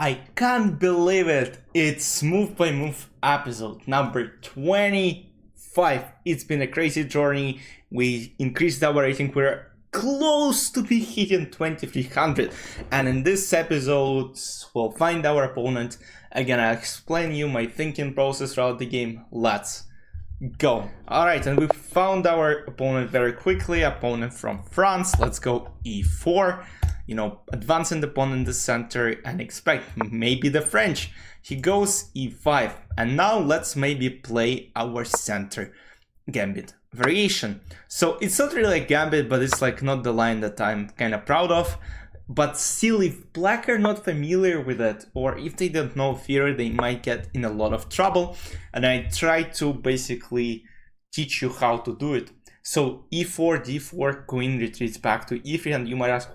I can't believe it. It's Move by Move episode number 25. It's been a crazy journey. We increased our rating. We're close to be hitting 2300. And in this episode, we'll find our opponent. Again, I'll explain you my thinking process throughout the game. Let's go. Alright, and we found our opponent very quickly. Opponent from France. Let's go e4. Advancing the pawn in the center and expect maybe the French. He goes e5. And now let's maybe play our center gambit variation. So it's not really a gambit, but it's like not the line that I'm kind of proud of. But still, if black are not familiar with it, or if they don't know theory, they might get in a lot of trouble. And I try to basically teach you how to do it. So e4, d4, queen retreats back to e3, and you might ask,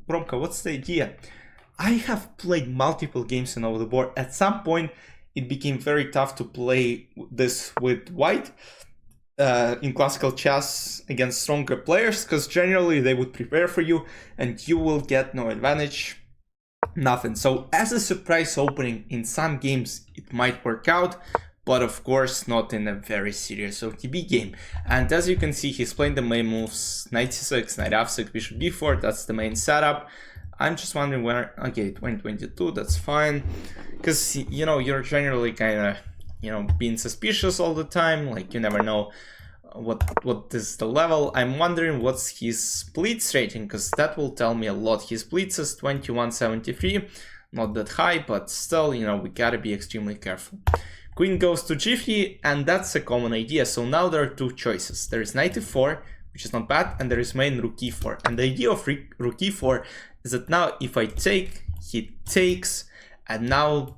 Bromka, what's the idea? I have played multiple games on over the board. At some point, it became very tough to play this with white in classical chess against stronger players, because generally they would prepare for you and you will get no advantage, nothing. So as a surprise opening in some games, it might work out, but of course not in a very serious OTB game. And as you can see, he's playing the main moves, knight c6, knight f6, bishop b4, that's the main setup. I'm just wondering where, okay, 2022, that's fine. Because, you're generally kind of, being suspicious all the time, like you never know what is the level. I'm wondering what's his blitz rating, because that will tell me a lot. His blitz is 2173, not that high, but still, we gotta be extremely careful. Queen goes to g3, and that's a common idea. So now there are two choices. There is knight e4, which is not bad, and there is main rook e4. And the idea of rook e4 is that now if I take, he takes, and now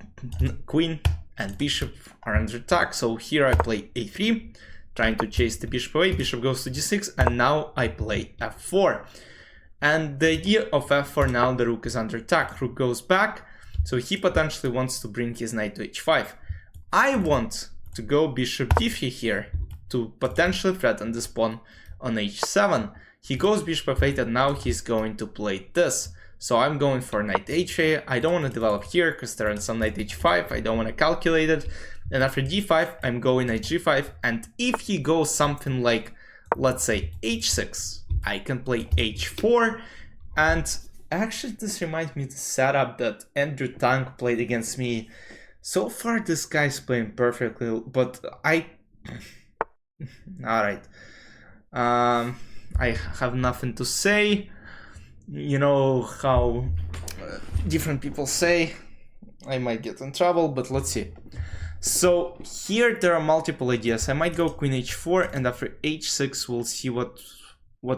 queen and bishop are under attack. So here I play a3, trying to chase the bishop away. Bishop goes to d6, and now I play f4. And the idea of f4, now the rook is under attack. Rook goes back, so he potentially wants to bring his knight to h5. I want to go bishop d3 here to potentially threaten this pawn on h7. He goes bishop f8, and now he's going to play this. So I'm going for knight h8. I don't want to develop here because there are some knight h5. I don't want to calculate it. And after d5, I'm going knight g5. And if he goes something like, let's say, h6, I can play h4. And actually, this reminds me of the setup that Andrew Tang played against me. So far, this guy's playing perfectly, but alright. I have nothing to say. You know how different people say. I might get in trouble, but let's see. So here there are multiple ideas. I might go queen h4, and after h6 we'll see what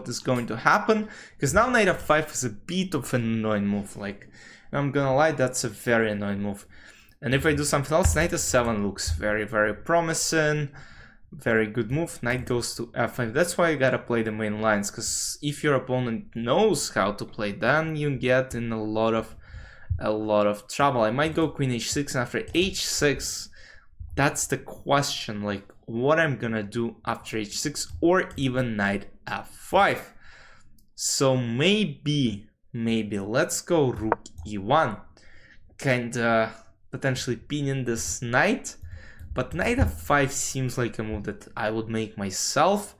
is going to happen. Because now knight f5 is a bit of an annoying move. Like, I'm gonna lie, that's a very annoying move. And if I do something else, knight s7 looks very, very promising. Very good move. Knight goes to f5. That's why you gotta play the main lines, because if your opponent knows how to play, then you get in a lot of trouble. I might go queen h6, and after h6, that's the question, like what I'm gonna do after h6, or even knight f5. So maybe let's go rook e1, kinda potentially pinning this knight. But knight f5 seems like a move that I would make myself.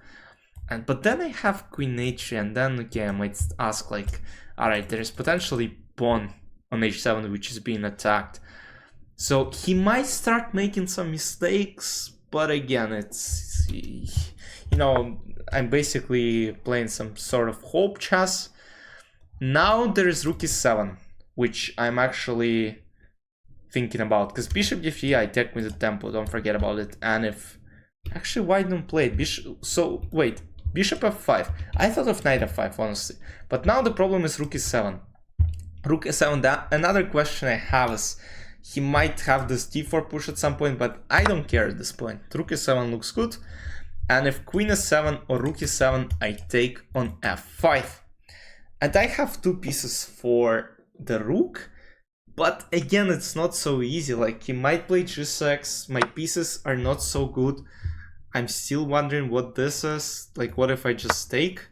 But then I have queen h3, and then, okay, I might ask, like, alright, there is potentially pawn on h7 which is being attacked. So he might start making some mistakes, but again, it's, I'm basically playing some sort of hope chess. Now there is rook e7, which I'm actually thinking about, because bishop d3, I take with the tempo, don't forget about it. And if actually, why don't play it? Bishop, so wait, bishop f5, I thought of knight f5 honestly, but now the problem is rook e7. Rook e7, another question I have is he might have this d4 push at some point, but I don't care at this point. Rook e7 looks good, and if queen e7 or rook e7, I take on f5. And I have two pieces for the rook. But again, it's not so easy. Like, he might play g6, my pieces are not so good. I'm still wondering what this is. Like, what if I just take?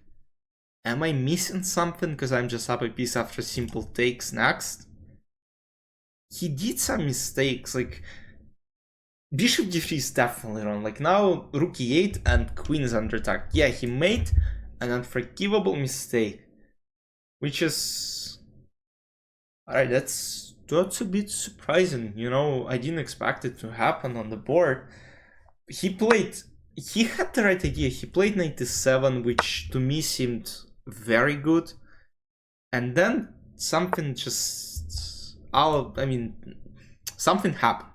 Am I missing something because I'm just up a piece after simple takes next? he did some mistakes, like bishop d3 is definitely wrong. Like now rook e8 and queen is under attack. Yeah, he made an unforgivable mistake, which is alright. That's a bit surprising. You know, I didn't expect it to happen on the board. He had the right idea. He played knight e7, which to me seemed very good, and then something something happened.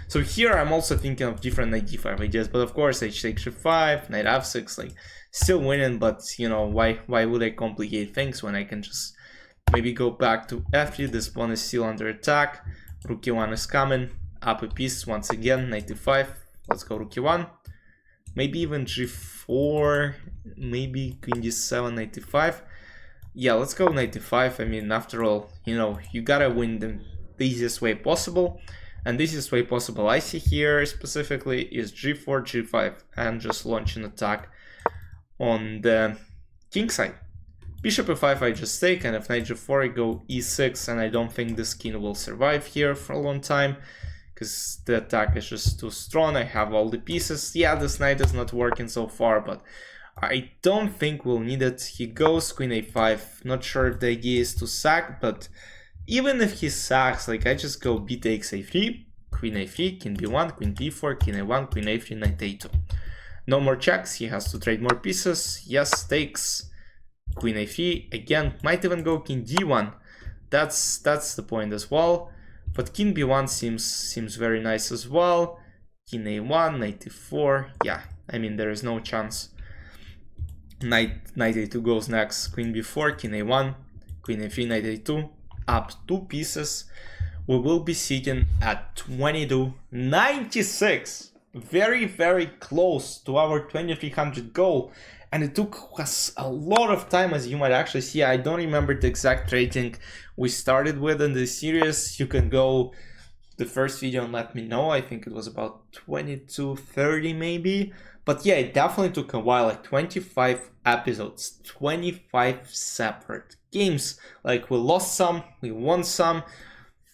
So here I'm also thinking of different knight d5 ideas, but of course h takes g5, knight f6, like still winning, but you know, why would I complicate things when I can just maybe go back to f3? This pawn is still under attack, rook e1 is coming, up a piece once again, knight e5, let's go rook e1, maybe even g4, maybe queen d7, knight e5. Yeah, let's go knight e5. I mean, after all, you know, you gotta win the easiest way possible. And the easiest way possible I see here specifically is g4, g5, and just launch an attack on the king side. Bishop e5 I just take, and if knight g4 I go e6, and I don't think this king will survive here for a long time, because the attack is just too strong. I have all the pieces. Yeah, this knight is not working so far, but I don't think we'll need it. He goes queen a5. Not sure if the idea is to sack, but even if he sacks, like I just go b takes a3, queen a3, king b1, queen b4, king a1, queen a3, knight a2. No more checks, he has to trade more pieces. Yes, takes, queen a3, again, might even go king d1. That's the point as well. But king b1 seems very nice as well. King a1, knight e4, yeah, I mean there is no chance. Knight a2 goes next, queen b4, king a1, queen a3, knight a2, up 2 pieces. We will be sitting at 22.96, very close to our 2300 goal, and it took us a lot of time, as you might actually see. I don't remember the exact rating we started with in this series. You can go the first video and let me know. I think it was about 22:30 maybe. But yeah, it definitely took a while, like 25 episodes, 25 separate games. Like we lost some, we won some,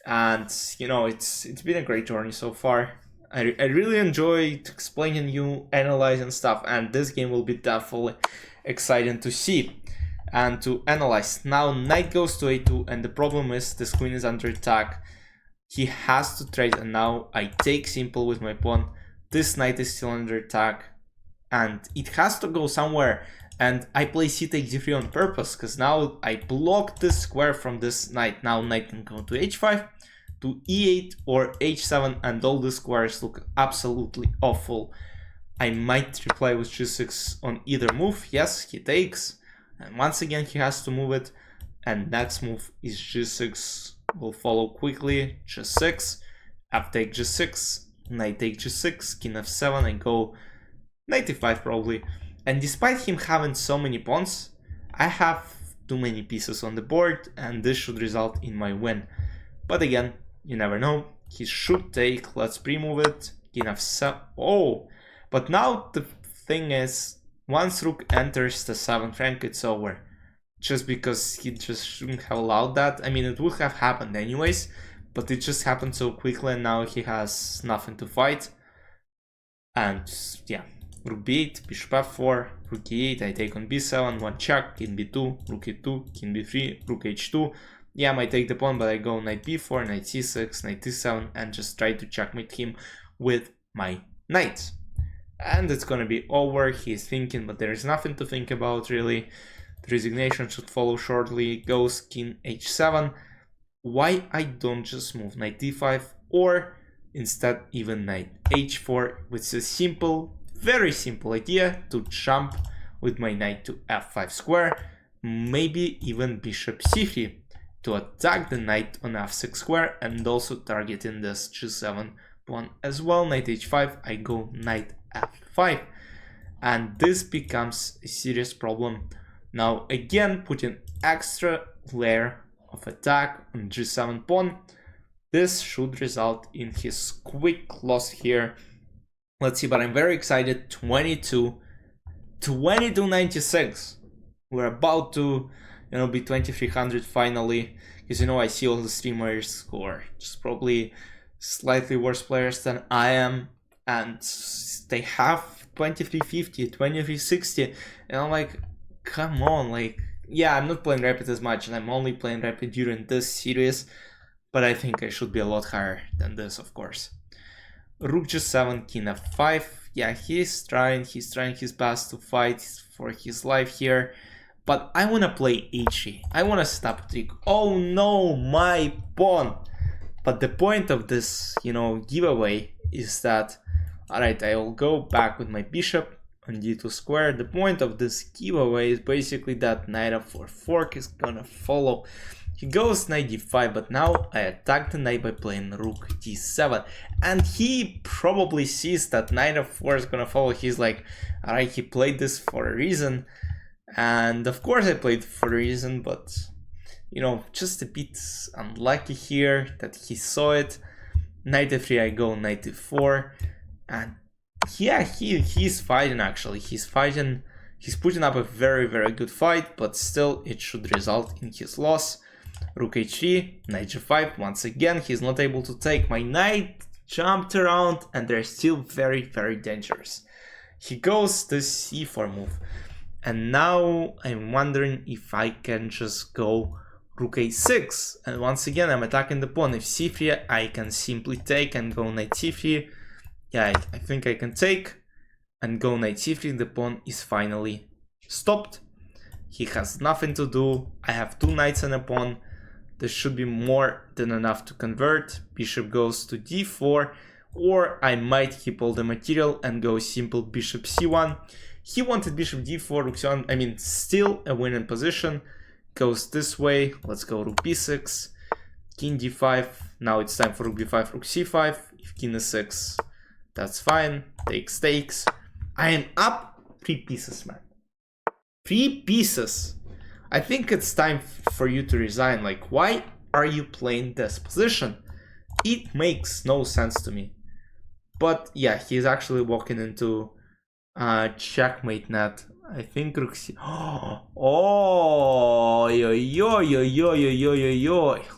and you know, it's been a great journey so far. I really enjoyed explaining you, analyzing stuff, and this game will be definitely exciting to see and to analyze. Now knight goes to a2, and the problem is this queen is under attack. He has to trade, and now I take simple with my pawn. This knight is still under attack, and it has to go somewhere. And I play c takes d3 on purpose, because now I block this square from this knight. Now knight can go to h5, to e8 or h7, and all the squares look absolutely awful. I might reply with g6 on either move. Yes, he takes, and once again he has to move it, and next move is g6. Will follow quickly, g6, f take g6, knight take g6, king f7, and go knight e5 probably. And despite him having so many pawns, I have too many pieces on the board, and this should result in my win. But again, you never know. He should take. Let's pre-move it. King f7. Oh, but now the thing is, once rook enters the 7th rank, it's over. Just because he just shouldn't have allowed that. I mean, it would have happened anyways, but it just happened so quickly, and now he has nothing to fight. And yeah, rook b8, bishop f4, rook e8, I take on b7, one check, king b2, rook e2, king b3, rook h2. Yeah, I might take the pawn, but I go knight b4, knight c6, knight c7, and just try to checkmate him with my knights. And it's gonna be over. He's thinking, but there is nothing to think about really. The resignation should follow shortly. Goes king h7. Why I don't just move knight d5, or instead even knight h4, which is simple, very simple idea to jump with my knight to f5 square, maybe even bishop c3 to attack the knight on f6 square, and also targeting this g7 pawn as well. Knight h5, I go knight f5, and this becomes a serious problem. Now again, putting extra layer of attack on g7 pawn. This should result in his quick loss here. Let's see, but I'm very excited. 22.96. We're about to, be 2300 finally. because, you know, I see all the streamers who are just probably slightly worse players than I am, and they have 2350, 2360, and I'm like, come on, like, yeah, I'm not playing Rapid as much, and I'm only playing Rapid during this series, but I think I should be a lot higher than this, of course. Rook G7, King F5. Yeah, he's trying his best to fight for his life here. But I want to play H3. I want to stop trick. Oh no, my pawn. But the point of this, you know, giveaway is that, alright, I will go back with my bishop on d2 square. The point of this giveaway is basically that knight f4 fork is gonna follow. He goes knight d5, but now I attack the knight by playing rook d7. And he probably sees that knight f4 is gonna follow. He's like, alright, he played this for a reason. And of course I played for a reason, but, you know, just a bit unlucky here that he saw it. Knight f3, I go knight f4. And yeah, he's fighting actually. He's fighting. He's putting up a very, very good fight, but still it should result in his loss. Rook h3, knight g5. Once again, he's not able to take. My knight jumped around and they're still very, very dangerous. He goes the c4 move. And now I'm wondering if I can just go rook a6. And once again, I'm attacking the pawn. If c3, I can simply take and go knight c3. Yeah, I think I can take and go knight c3. The pawn is finally stopped. He has nothing to do. I have two knights and a pawn. This should be more than enough to convert. Bishop goes to d4, or I might keep all the material and go simple bishop c1. He wanted bishop d4, rook c1. I mean, still a winning position. Goes this way. Let's go rook b6, king d5. Now it's time for rook b5, rook c5. If king e6, that's fine. Takes. I am up 3 pieces, man. 3 pieces. I think it's time for you to resign. Like, why are you playing this position? It makes no sense to me. But yeah, he's actually walking into checkmate net. I think rook c. Oh, yo.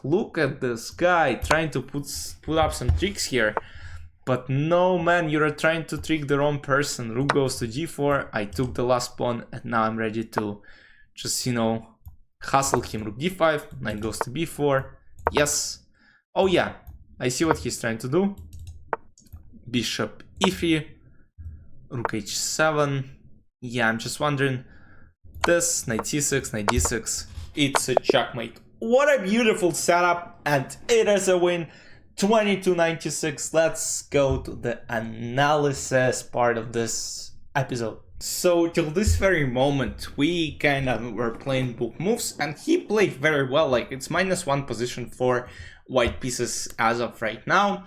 Look at this guy trying to put up some tricks here. But no, man, you're trying to trick the wrong person. Rook goes to g4. I took the last pawn, and now I'm ready to just, you know, hustle him. Rook d5. Knight goes to b4. Yes. Oh yeah, I see what he's trying to do. Bishop e3. Rook h7. Yeah, I'm just wondering. This, knight c6, knight d6. It's a checkmate. What a beautiful setup, and it is a win. 2296. Let's go to the analysis part of this episode. So till this very moment, we kind of were playing book moves, and he played very well. Like, it's -1 position for white pieces as of right now.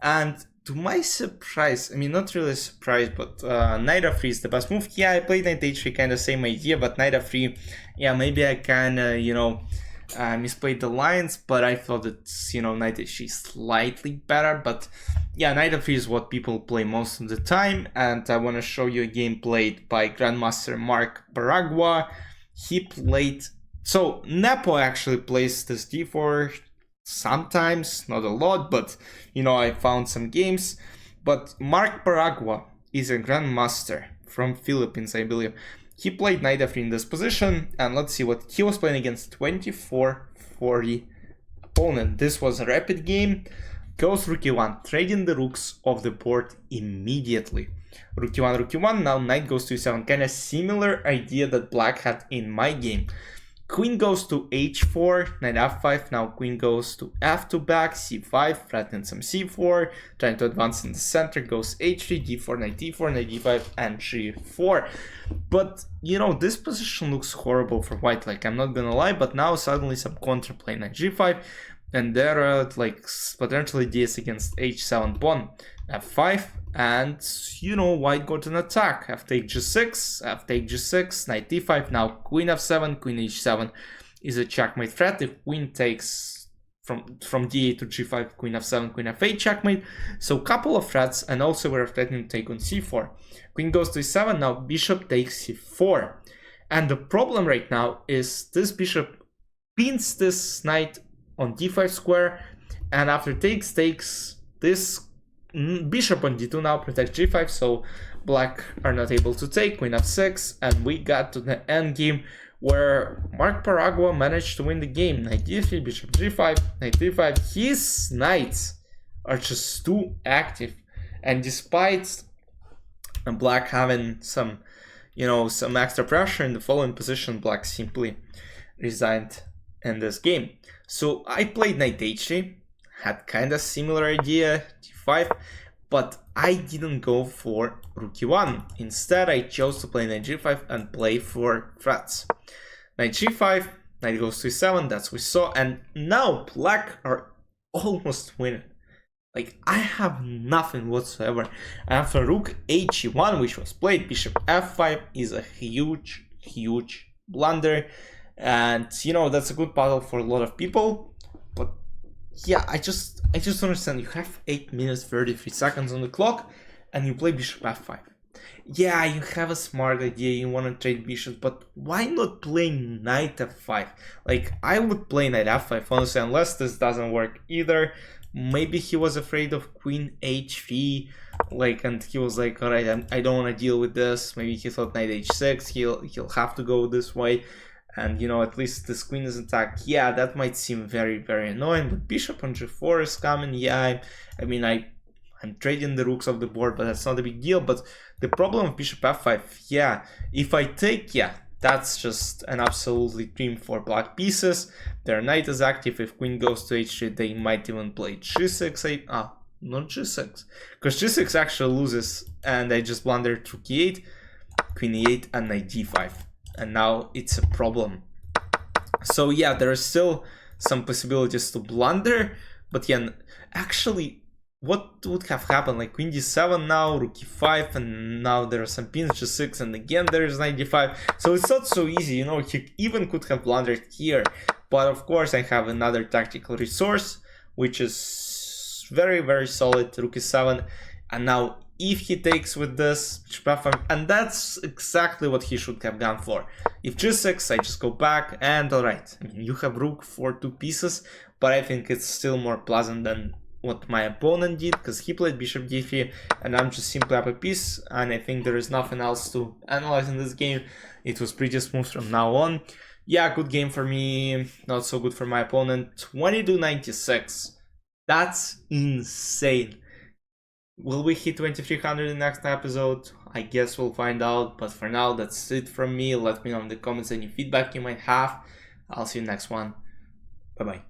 And to my surprise, I mean, not really surprised, but knight f3 is the best move. Yeah, I played knight h3, kind of same idea, but knight f3, yeah, maybe I kind of, you know, misplayed the lines, but I thought that, you know, knight h3 is slightly better. But yeah, knight f3 is what people play most of the time, and I want to show you a game played by Grandmaster Mark Baragua. He played, so Nepo actually plays this d4 sometimes, not a lot, but you know, I found some games. But Mark Baragua is a Grandmaster from Philippines, I believe. He played knight f3 in this position, and let's see what he was playing against. 2440 opponent. This was a rapid game. Goes rook e1, trading the rooks off the board immediately. Rook e1, rook e1, now knight goes to e7. Kind of similar idea that black had in my game. Queen goes to h4, knight f5, now queen goes to f2 back, c5, threatening some c4, trying to advance in the center, goes h3, d4, knight d4, knight d5, and g4. But, you know, this position looks horrible for white, like, I'm not gonna lie, but now suddenly some counterplay, knight g5, and there are, like, potentially ds against h7 pawn, f5, and, you know, white got an attack. F take g6, f take g6, knight d5, now queen f7, queen h7 is a checkmate threat. If queen takes from d8 to g5, queen f7, queen f8, checkmate. So couple of threats, and also we're threatening to take on c4. Queen goes to e7, now bishop takes c4. And the problem right now is this bishop pins this knight on d5 square, and after takes this bishop on d2 now protects g5, so black are not able to take. Queen f6, and we got to the end game where Mark Paragua managed to win the game. Knight d3, bishop g5, knight d5. His knights are just too active, and despite black having some extra pressure in the following position, black simply resigned in this game. So I played knight h3, had kind of similar idea, d5, but I didn't go for rook e1. Instead, I chose to play knight g5 and play for threats. Knight g5, knight goes to e7, that's what we saw, and now black are almost winning. Like, I have nothing whatsoever. After rook h1, which was played, bishop f5 is a huge blunder. And, that's a good puzzle for a lot of people. But, yeah, I just don't understand. You have 8 minutes 33 seconds on the clock, and you play bishop f5. Yeah, you have a smart idea, you want to trade bishops, but why not play knight f5? Like, I would play knight f5, honestly, unless this doesn't work either. Maybe he was afraid of queen h3, and he was like, alright, I don't want to deal with this. Maybe he thought knight h6, he'll have to go this way, and at least this queen is attacked. Yeah, that might seem very annoying, but bishop on g4 is coming. Yeah, I'm trading the rooks off the board, but that's not a big deal. But the problem of bishop f5, yeah, if I take, yeah, that's just an absolutely dream for black pieces. Their knight is active. If queen goes to h3, they might even play g6. Not g6, because g6 actually loses, and I just blundered rook e8, queen e8, and knight d5, and now it's a problem. So yeah, there are still some possibilities to blunder, but yeah, actually, what would have happened? Like queen d7 now, rook e5, and now there are some pins, g6, and again there is knight d5. So it's not so easy, he even could have blundered here. But of course I have another tactical resource, which is very solid, rook e7. And now if he takes with this, and that's exactly what he should have gone for. If g6, I just go back, and alright, you have rook for 2 pieces, but I think it's still more pleasant than what my opponent did, because he played bishop d3 and I'm just simply up a piece, and I think there is nothing else to analyze in this game. It was pretty smooth from now on. Yeah, good game for me, not so good for my opponent. 2296, that's insane. Will we hit 2300 in the next episode? I guess we'll find out, but for now that's it from me. Let me know in the comments any feedback you might have. I'll see you next one. Bye bye.